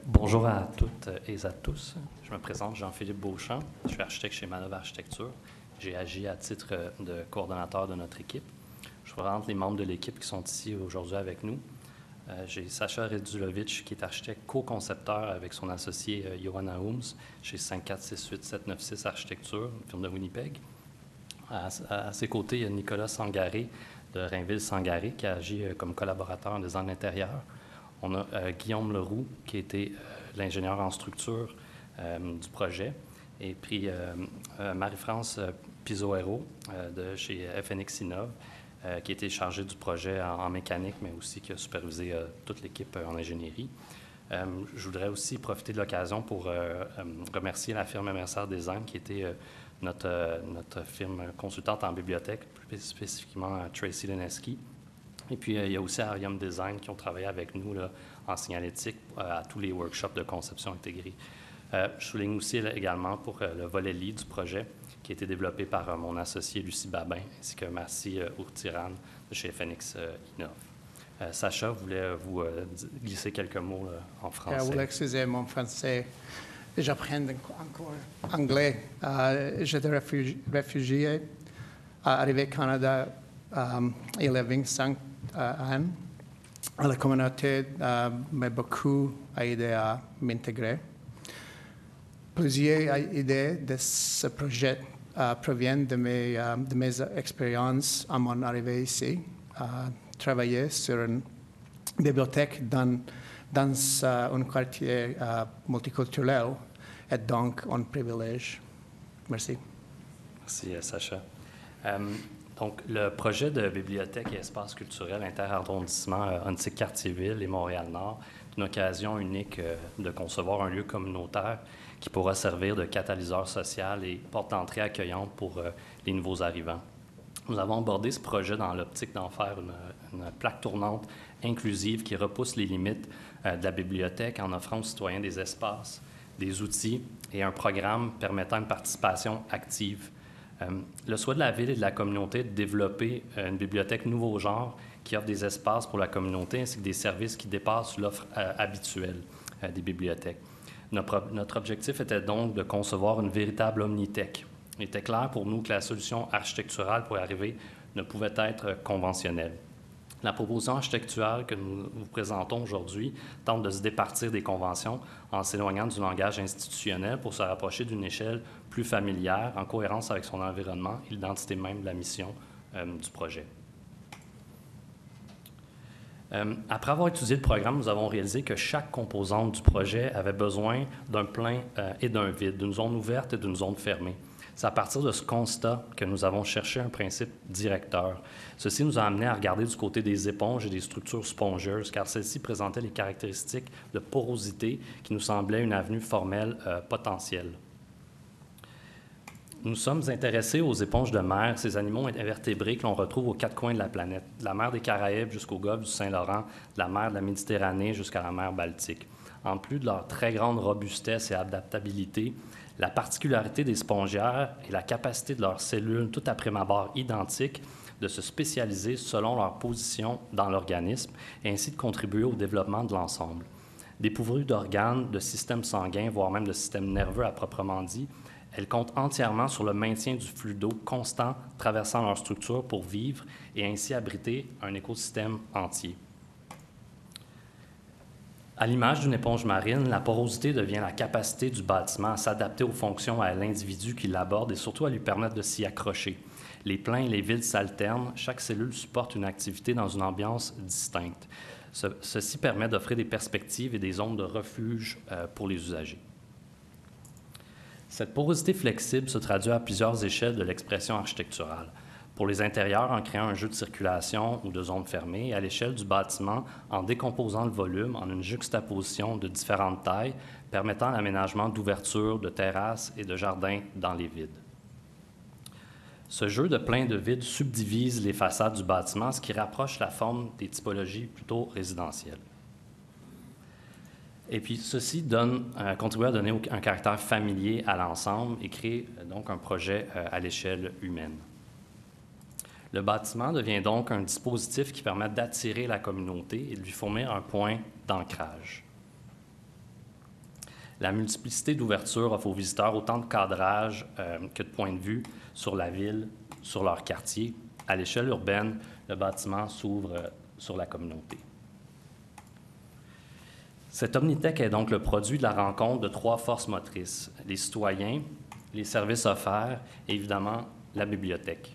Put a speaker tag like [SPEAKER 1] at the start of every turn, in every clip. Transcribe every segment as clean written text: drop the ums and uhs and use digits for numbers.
[SPEAKER 1] Bonjour à toutes et à tous. Je me présente Jean-Philippe Beauchamp. Je suis architecte chez Manœuvre Architecture. J'ai agi à titre de coordonnateur de notre équipe. Je vous présente les membres de l'équipe qui sont ici aujourd'hui avec nous. J'ai Sacha Radulovic, qui est architecte co-concepteur avec son associé Johanna Holmes chez 5468796 Architecture, une firme de Winnipeg. À ses côtés, il y a Nicolas Sangaré de Rainville-Sangaré qui agit comme collaborateur en design intérieur. On a Guillaume Leroux, qui était l'ingénieur en structure du projet, et puis Marie-France Pizoero de chez FNX Innov, qui était chargée du projet en mécanique, mais aussi qui a supervisé toute l'équipe en ingénierie. Je voudrais aussi profiter de l'occasion pour remercier la firme MRSR Design, qui était notre firme consultante en bibliothèque, plus spécifiquement Tracy Leneski. Et puis, il y a aussi Arium Design qui ont travaillé avec nous là, en signalétique à tous les workshops de conception intégrée. Je souligne aussi également pour le volet lead du projet qui a été développé par mon associé Lucie Babin ainsi que Marcy Ourtiran de chez FNX Innov. Sacha voulait vous glisser quelques mots là, en français.
[SPEAKER 2] Vous excusez mon français. J'apprends encore anglais. J'étais réfugié, arrivé au Canada il y a 25 ans. La communauté m'a beaucoup aidé à m'intégrer. Plusieurs idées de ce projet proviennent de mes expériences à mon arrivée ici. Travailler sur une bibliothèque dans un quartier multiculturel est donc un privilège. Merci.
[SPEAKER 1] Merci, Sacha. Donc, le projet de bibliothèque et espace culturel interarrondissement Antique-Cartierville et Montréal-Nord est une occasion unique de concevoir un lieu communautaire qui pourra servir de catalyseur social et porte d'entrée accueillante pour les nouveaux arrivants. Nous avons abordé ce projet dans l'optique d'en faire une plaque tournante inclusive qui repousse les limites de la bibliothèque en offrant aux citoyens des espaces, des outils et un programme permettant une participation active. Le souhait de la Ville et de la communauté de développer une bibliothèque nouveau genre qui offre des espaces pour la communauté ainsi que des services qui dépassent l'offre habituelle des bibliothèques. Notre objectif était donc de concevoir une véritable omnitech. Il était clair pour nous que la solution architecturale pour y arriver ne pouvait être conventionnelle. La proposition architecturale que nous vous présentons aujourd'hui tente de se départir des conventions en s'éloignant du langage institutionnel pour se rapprocher d'une échelle plus familière, en cohérence avec son environnement et l'identité même de la mission du projet. Après avoir étudié le programme, nous avons réalisé que chaque composante du projet avait besoin d'un plein et d'un vide, d'une zone ouverte et d'une zone fermée. C'est à partir de ce constat que nous avons cherché un principe directeur. Ceci nous a amené à regarder du côté des éponges et des structures spongieuses, car celles-ci présentaient les caractéristiques de porosité qui nous semblaient une avenue formelle potentielle. Nous sommes intéressés aux éponges de mer, ces animaux invertébrés que l'on retrouve aux quatre coins de la planète, de la mer des Caraïbes jusqu'au golfe du Saint-Laurent, de la mer de la Méditerranée jusqu'à la mer Baltique. En plus de leur très grande robustesse et adaptabilité, la particularité des spongiaires et la capacité de leurs cellules, tout à prime abord identiques, de se spécialiser selon leur position dans l'organisme et ainsi de contribuer au développement de l'ensemble. Dépourvues d'organes, de systèmes sanguins, voire même de systèmes nerveux à proprement dit, elles comptent entièrement sur le maintien du flux d'eau constant traversant leur structure pour vivre et ainsi abriter un écosystème entier. À l'image d'une éponge marine, la porosité devient la capacité du bâtiment à s'adapter aux fonctions à l'individu qui l'aborde et surtout à lui permettre de s'y accrocher. Les pleins et les vides s'alternent, chaque cellule supporte une activité dans une ambiance distincte. Ceci permet d'offrir des perspectives et des zones de refuge pour les usagers. Cette porosité flexible se traduit à plusieurs échelles de l'expression architecturale. Pour les intérieurs, en créant un jeu de circulation ou de zones fermées, et à l'échelle du bâtiment, en décomposant le volume en une juxtaposition de différentes tailles, permettant l'aménagement d'ouvertures, de terrasses et de jardins dans les vides. Ce jeu de plein de vide subdivise les façades du bâtiment, ce qui rapproche la forme des typologies plutôt résidentielles. Et puis, ceci contribue à donner un caractère familier à l'ensemble et crée donc un projet à l'échelle humaine. Le bâtiment devient donc un dispositif qui permet d'attirer la communauté et de lui fournir un point d'ancrage. La multiplicité d'ouvertures offre aux visiteurs autant de cadrage que de points de vue sur la ville, sur leur quartier. À l'échelle urbaine, le bâtiment s'ouvre sur la communauté. Cette Omnitech est donc le produit de la rencontre de 3 forces motrices: les citoyens, les services offerts et évidemment la bibliothèque.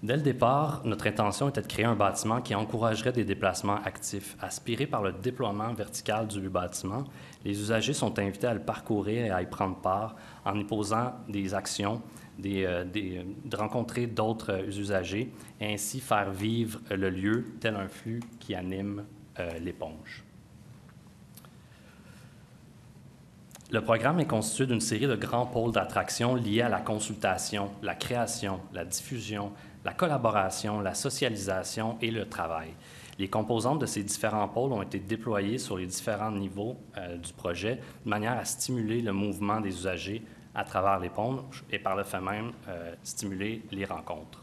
[SPEAKER 1] Dès le départ, notre intention était de créer un bâtiment qui encouragerait des déplacements actifs. Aspiré par le déploiement vertical du bâtiment, les usagers sont invités à le parcourir et à y prendre part en y posant des actions, de rencontrer d'autres usagers et ainsi faire vivre le lieu tel un flux qui anime l'éponge. Le programme est constitué d'une série de grands pôles d'attraction liés à la consultation, la création, la diffusion, la collaboration, la socialisation et le travail. Les composantes de ces différents pôles ont été déployées sur les différents niveaux du projet de manière à stimuler le mouvement des usagers à travers l'éponge et par le fait même stimuler les rencontres.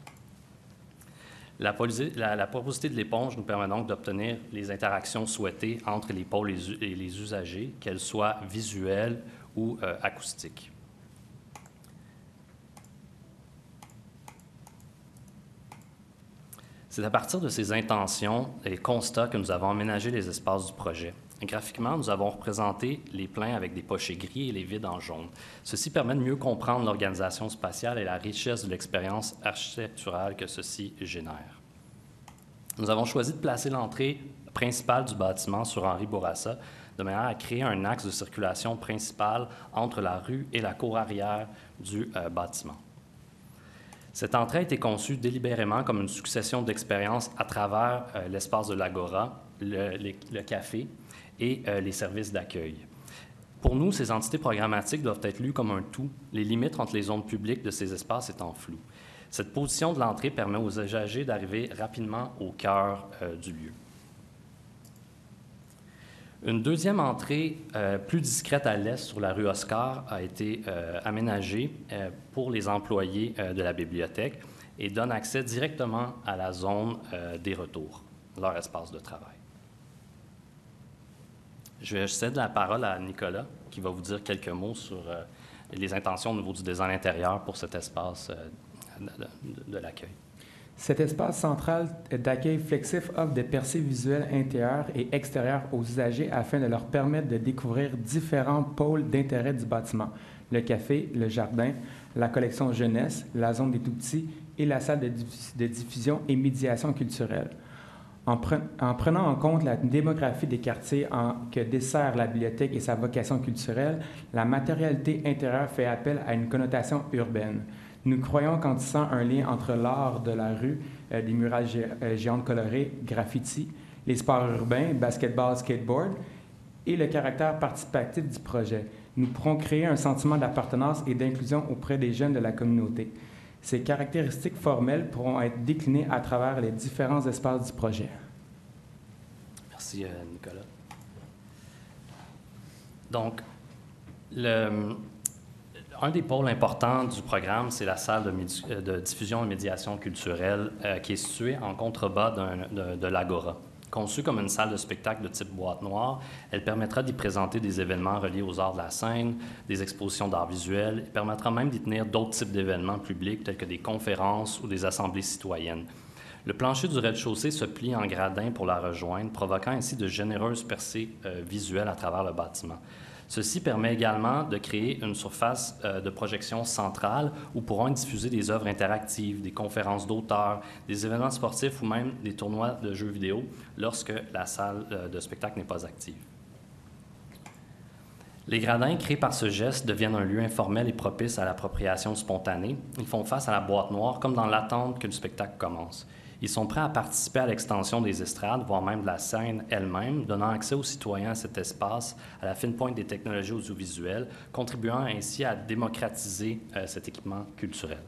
[SPEAKER 1] La porosité de l'éponge nous permet donc d'obtenir les interactions souhaitées entre les pôles et les usagers, qu'elles soient visuelles ou acoustiques. C'est à partir de ces intentions et constats que nous avons aménagé les espaces du projet. Graphiquement, nous avons représenté les pleins avec des pochets gris et les vides en jaune. Ceci permet de mieux comprendre l'organisation spatiale et la richesse de l'expérience architecturale que ceci génère. Nous avons choisi de placer l'entrée principale du bâtiment sur Henri Bourassa, de manière à créer un axe de circulation principal entre la rue et la cour arrière du bâtiment. Cette entrée a été conçue délibérément comme une succession d'expériences à travers l'espace de l'Agora, le café et les services d'accueil. Pour nous, ces entités programmatiques doivent être lues comme un tout, les limites entre les zones publiques de ces espaces étant floues. Cette position de l'entrée permet aux usagers d'arriver rapidement au cœur du lieu. Une deuxième entrée plus discrète à l'est sur la rue Oscar a été aménagée pour les employés de la bibliothèque et donne accès directement à la zone des retours, leur espace de travail. Je cède la parole à Nicolas qui va vous dire quelques mots sur les intentions au niveau du design intérieur pour cet espace de l'accueil.
[SPEAKER 3] Cet espace central d'accueil flexible offre des percées visuelles intérieures et extérieures aux usagers afin de leur permettre de découvrir différents pôles d'intérêt du bâtiment: le café, le jardin, la collection jeunesse, la zone des tout-petits et la salle de diffusion et médiation culturelle. En prenant en compte la démographie des quartiers que dessert la bibliothèque et sa vocation culturelle, la matérialité intérieure fait appel à une connotation urbaine. Nous croyons qu'en tissant un lien entre l'art de la rue, des murales géantes colorées, graffiti, les sports urbains, basketball, skateboard, et le caractère participatif du projet, nous pourrons créer un sentiment d'appartenance et d'inclusion auprès des jeunes de la communauté. Ces caractéristiques formelles pourront être déclinées à travers les différents espaces du projet.
[SPEAKER 1] Merci, Nicolas. Donc, un des pôles importants du programme, c'est la salle de diffusion et médiation culturelle qui est située en contrebas de l'Agora. Conçue comme une salle de spectacle de type boîte noire, elle permettra d'y présenter des événements reliés aux arts de la scène, des expositions d'art visuel, et permettra même d'y tenir d'autres types d'événements publics tels que des conférences ou des assemblées citoyennes. Le plancher du rez-de-chaussée se plie en gradins pour la rejoindre, provoquant ainsi de généreuses percées visuelles à travers le bâtiment. Ceci permet également de créer une surface de projection centrale où pourront être diffusées des œuvres interactives, des conférences d'auteurs, des événements sportifs ou même des tournois de jeux vidéo lorsque la salle de spectacle n'est pas active. Les gradins créés par ce geste deviennent un lieu informel et propice à l'appropriation spontanée. Ils font face à la boîte noire comme dans l'attente que le spectacle commence. Ils sont prêts à participer à l'extension des estrades, voire même de la scène elle-même, donnant accès aux citoyens à cet espace, à la fine pointe des technologies audiovisuelles, contribuant ainsi à démocratiser cet équipement culturel.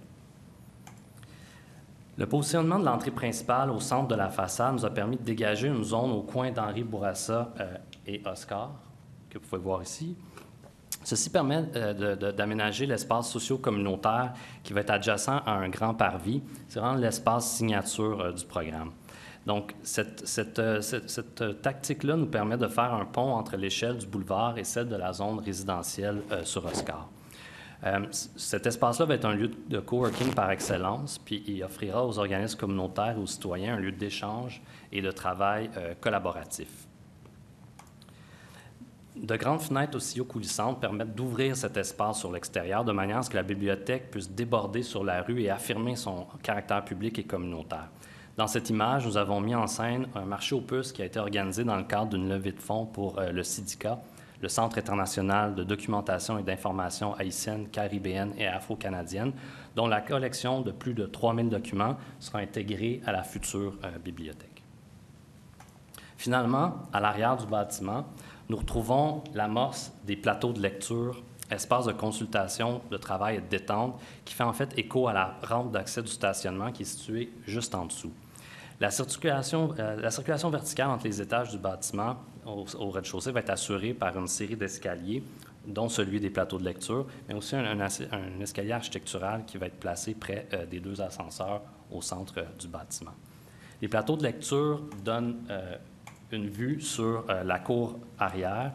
[SPEAKER 1] Le positionnement de l'entrée principale au centre de la façade nous a permis de dégager une zone au coin d'Henri Bourassa et Oscar, que vous pouvez voir ici. Ceci permet d'aménager l'espace socio-communautaire qui va être adjacent à un grand parvis. C'est vraiment l'espace signature du programme. Donc, cette tactique-là nous permet de faire un pont entre l'échelle du boulevard et celle de la zone résidentielle sur Oscar. Cet espace-là va être un lieu de coworking par excellence, puis il offrira aux organismes communautaires et aux citoyens un lieu d'échange et de travail collaboratif. De grandes fenêtres aussi coulissantes permettent d'ouvrir cet espace sur l'extérieur de manière à ce que la bibliothèque puisse déborder sur la rue et affirmer son caractère public et communautaire. Dans cette image, nous avons mis en scène un marché aux puces qui a été organisé dans le cadre d'une levée de fonds pour le CIDICA, le Centre international de documentation et d'information haïtienne, caribéenne et afro-canadienne, dont la collection de plus de 3000 documents sera intégrée à la future bibliothèque. Finalement, à l'arrière du bâtiment, nous retrouvons l'amorce des plateaux de lecture, espace de consultation, de travail et de détente, qui fait en fait écho à la rampe d'accès du stationnement qui est située juste en dessous. La circulation verticale entre les étages du bâtiment au rez-de-chaussée va être assurée par une série d'escaliers, dont celui des plateaux de lecture, mais aussi un escalier architectural qui va être placé près des 2 ascenseurs au centre du bâtiment. Les plateaux de lecture donnent une vue sur la cour arrière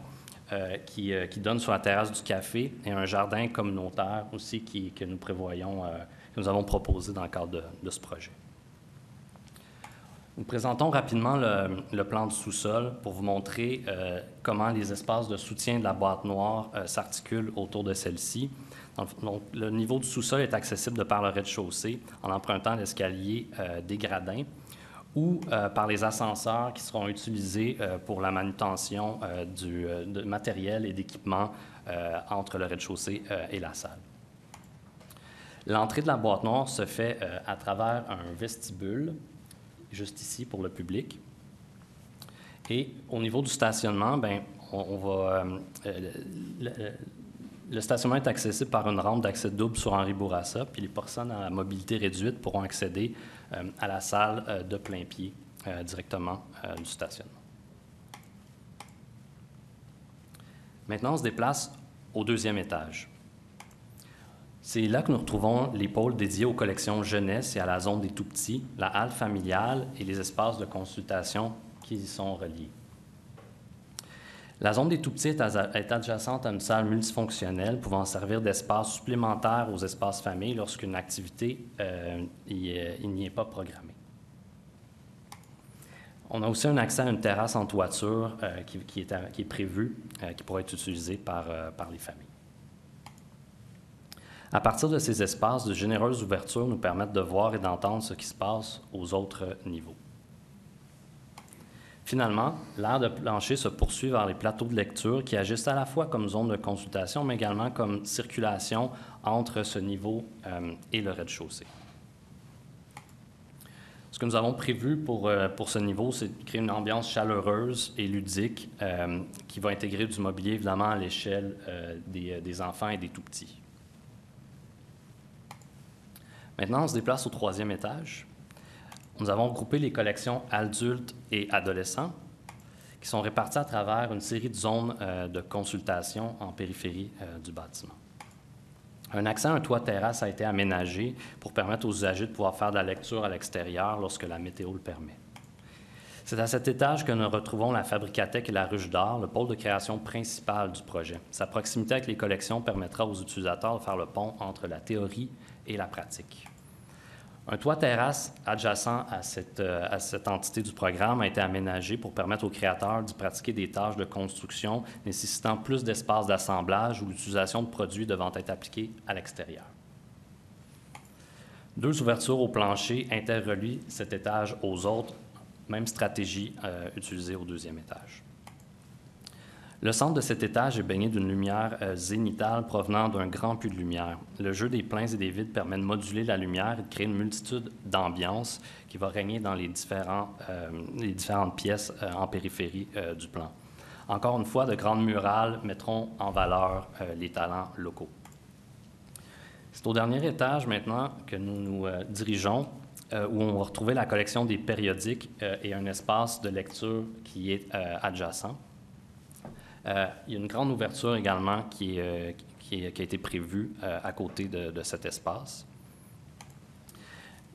[SPEAKER 1] qui donne sur la terrasse du café et un jardin communautaire aussi que nous prévoyons, que nous avons proposé dans le cadre de ce projet. Nous présentons rapidement le plan du sous-sol pour vous montrer comment les espaces de soutien de la boîte noire s'articulent autour de celle-ci. Donc, le niveau du sous-sol est accessible de par le rez-de-chaussée en empruntant l'escalier des gradins ou par les ascenseurs qui seront utilisés pour la manutention de matériel et d'équipement entre le rez-de-chaussée et la salle. L'entrée de la boîte noire se fait à travers un vestibule, juste ici pour le public. Et au niveau du stationnement, le stationnement est accessible par une rampe d'accès double sur Henri Bourassa, puis les personnes à mobilité réduite pourront accéder à la salle de plein pied directement du stationnement. Maintenant, on se déplace au 2e étage. C'est là que nous retrouvons les pôles dédiés aux collections jeunesse et à la zone des tout-petits, la halle familiale et les espaces de consultation qui y sont reliés. La zone des tout-petits est adjacente à une salle multifonctionnelle pouvant servir d'espace supplémentaire aux espaces familles lorsqu'une activité n'y est pas programmée. On a aussi un accès à une terrasse en toiture qui est prévue, qui pourra être utilisée par les familles. À partir de ces espaces, de généreuses ouvertures nous permettent de voir et d'entendre ce qui se passe aux autres niveaux. Finalement, l'aire de plancher se poursuit vers les plateaux de lecture qui agissent à la fois comme zone de consultation, mais également comme circulation entre ce niveau et le rez-de-chaussée. Ce que nous avons prévu pour ce niveau, c'est de créer une ambiance chaleureuse et ludique qui va intégrer du mobilier, évidemment, à l'échelle des enfants et des tout-petits. Maintenant, on se déplace au 3e étage. Nous avons groupé les collections adultes et adolescents qui sont réparties à travers une série de zones de consultation en périphérie du bâtiment. Un accès à un toit terrasse a été aménagé pour permettre aux usagers de pouvoir faire de la lecture à l'extérieur lorsque la météo le permet. C'est à cet étage que nous retrouvons la Fabricathèque et la Ruche d'Art, le pôle de création principal du projet. Sa proximité avec les collections permettra aux utilisateurs de faire le pont entre la théorie et la pratique. Un toit terrasse adjacent à cette entité du programme a été aménagé pour permettre aux créateurs d'y pratiquer des tâches de construction nécessitant plus d'espace d'assemblage ou l'utilisation de produits devant être appliqués à l'extérieur. 2 ouvertures au plancher interrelient cet étage aux autres, même stratégie utilisée au 2e étage. Le centre de cet étage est baigné d'une lumière zénithale provenant d'un grand puits de lumière. Le jeu des pleins et des vides permet de moduler la lumière et de créer une multitude d'ambiances qui va régner dans les différentes pièces en périphérie du plan. Encore une fois, de grandes murales mettront en valeur les talents locaux. C'est au dernier étage maintenant que nous nous dirigeons, où on va retrouver la collection des périodiques et un espace de lecture qui est adjacent. Il y a une grande ouverture également qui a été prévue à côté de cet espace.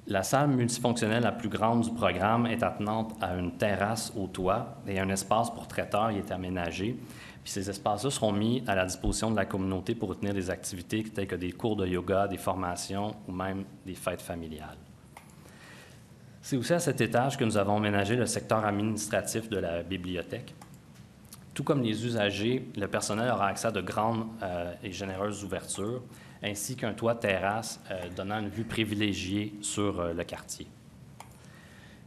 [SPEAKER 1] La salle multifonctionnelle la plus grande du programme est attenante à une terrasse au toit et un espace pour traiteurs y est aménagé. Puis ces espaces-là seront mis à la disposition de la communauté pour retenir des activités telles que des cours de yoga, des formations ou même des fêtes familiales. C'est aussi à cet étage que nous avons aménagé le secteur administratif de la bibliothèque. Tout comme les usagers, le personnel aura accès à de grandes et généreuses ouvertures, ainsi qu'un toit terrasse donnant une vue privilégiée sur le quartier.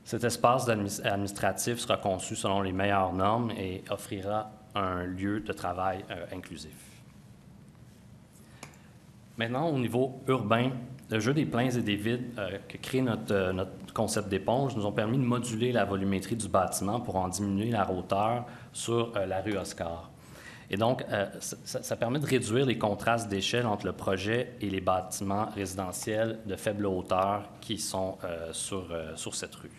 [SPEAKER 1] Cet espace administratif sera conçu selon les meilleures normes et offrira un lieu de travail inclusif. Maintenant, au niveau urbain, le jeu des pleins et des vides que crée notre concept d'éponge nous ont permis de moduler la volumétrie du bâtiment pour en diminuer la hauteur sur la rue Oscar. Et donc, ça permet de réduire les contrastes d'échelle entre le projet et les bâtiments résidentiels de faible hauteur qui sont sur cette rue.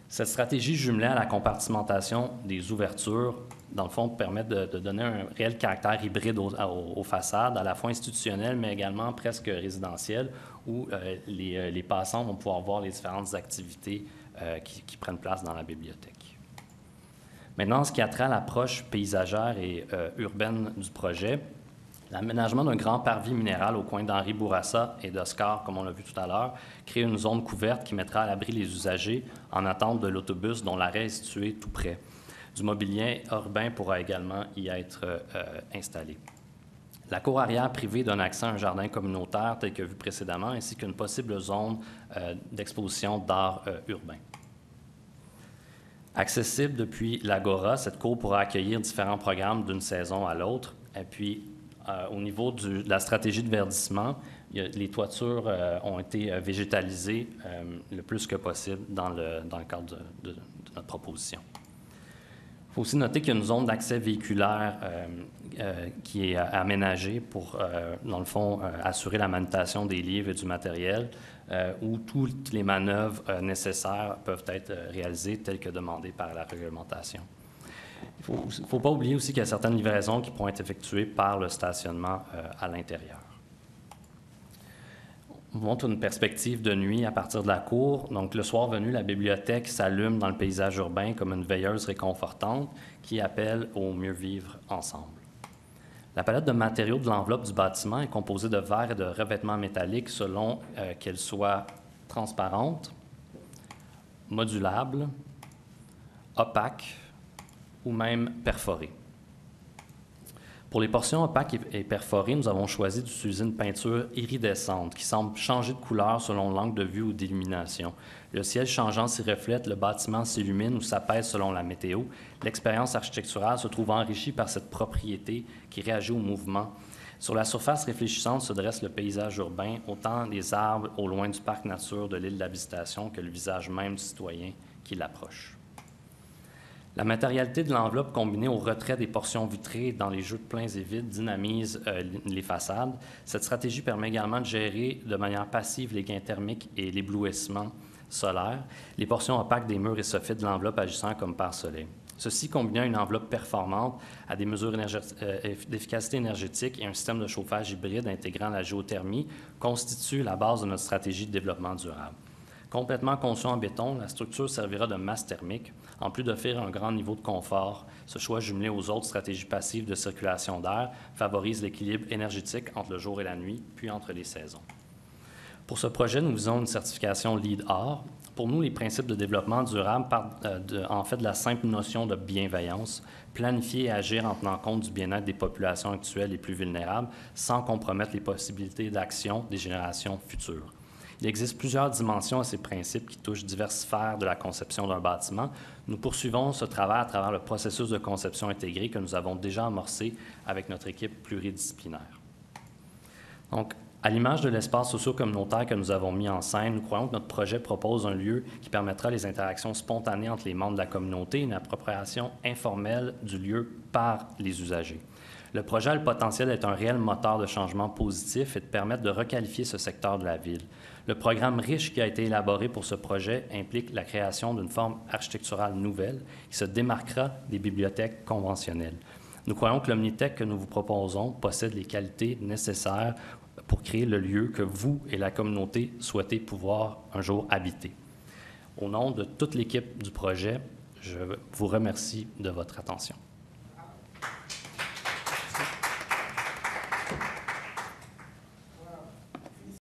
[SPEAKER 1] Cette stratégie jumelée à la compartimentation des ouvertures, dans le fond, permet de donner un réel caractère hybride aux façades, à la fois institutionnelles, mais également presque résidentielles, où les passants vont pouvoir voir les différentes activités qui prennent place dans la bibliothèque. Maintenant, ce qui a trait à l'approche paysagère et urbaine du projet, l'aménagement d'un grand parvis minéral au coin d'Henri Bourassa et d'Oscar, comme on l'a vu tout à l'heure, crée une zone couverte qui mettra à l'abri les usagers en attente de l'autobus dont l'arrêt est situé tout près. Du mobilier urbain pourra également y être installé. La cour arrière privée donne accès à un jardin communautaire tel que vu précédemment, ainsi qu'une possible zone d'exposition d'art urbain. Accessible depuis l'Agora, cette cour pourra accueillir différents programmes d'une saison à l'autre. Et puis, au niveau de la stratégie de verdissement, les toitures ont été végétalisées le plus que possible dans le cadre de notre proposition. Il faut aussi noter qu'il y a une zone d'accès véhiculaire qui est aménagée pour, dans le fond, assurer la manutention des livres et du matériel, où toutes les manœuvres nécessaires peuvent être réalisées telles que demandées par la réglementation. Il ne faut pas oublier aussi qu'il y a certaines livraisons qui pourront être effectuées par le stationnement à l'intérieur. On montre une perspective de nuit à partir de la cour. Donc, le soir venu, la bibliothèque s'allume dans le paysage urbain comme une veilleuse réconfortante qui appelle au mieux vivre ensemble. La palette de matériaux de l'enveloppe du bâtiment est composée de verre et de revêtements métalliques selon qu'elle soit transparente, modulable, opaque ou même perforée. Pour les portions opaques et perforées, nous avons choisi d'utiliser une peinture iridescente qui semble changer de couleur selon l'angle de vue ou d'illumination. Le ciel changeant s'y reflète, le bâtiment s'illumine ou s'apaise selon la météo. L'expérience architecturale se trouve enrichie par cette propriété qui réagit au mouvement. Sur la surface réfléchissante se dresse le paysage urbain, autant les arbres au loin du parc nature de l'île de la Visitation que le visage même du citoyen qui l'approche. La matérialité de l'enveloppe combinée au retrait des portions vitrées dans les jeux de pleins et vides dynamise les façades. Cette stratégie permet également de gérer de manière passive les gains thermiques et l'éblouissement solaire, les portions opaques des murs et soffits de l'enveloppe agissant comme pare-soleil. Ceci, combiné à une enveloppe performante, à des mesures d'efficacité énergétique et un système de chauffage hybride intégrant la géothermie, constitue la base de notre stratégie de développement durable. Complètement conçu en béton, la structure servira de masse thermique, en plus d'offrir un grand niveau de confort. Ce choix jumelé aux autres stratégies passives de circulation d'air favorise l'équilibre énergétique entre le jour et la nuit, puis entre les saisons. Pour ce projet, nous visons une certification LEED Or. Pour nous, les principes de développement durable partent en fait de la simple notion de bienveillance, planifier et agir en tenant compte du bien-être des populations actuelles les plus vulnérables, sans compromettre les possibilités d'action des générations futures. Il existe plusieurs dimensions à ces principes qui touchent diverses sphères de la conception d'un bâtiment. Nous poursuivons ce travail à travers le processus de conception intégrée que nous avons déjà amorcé avec notre équipe pluridisciplinaire. Donc, à l'image de l'espace socio-communautaire que nous avons mis en scène, nous croyons que notre projet propose un lieu qui permettra les interactions spontanées entre les membres de la communauté et une appropriation informelle du lieu par les usagers. Le projet a le potentiel d'être un réel moteur de changement positif et de permettre de requalifier ce secteur de la ville. Le programme riche qui a été élaboré pour ce projet implique la création d'une forme architecturale nouvelle qui se démarquera des bibliothèques conventionnelles. Nous croyons que l'Omnitech que nous vous proposons possède les qualités nécessaires pour créer le lieu que vous et la communauté souhaitez pouvoir un jour habiter. Au nom de toute l'équipe du projet, je vous remercie de votre attention.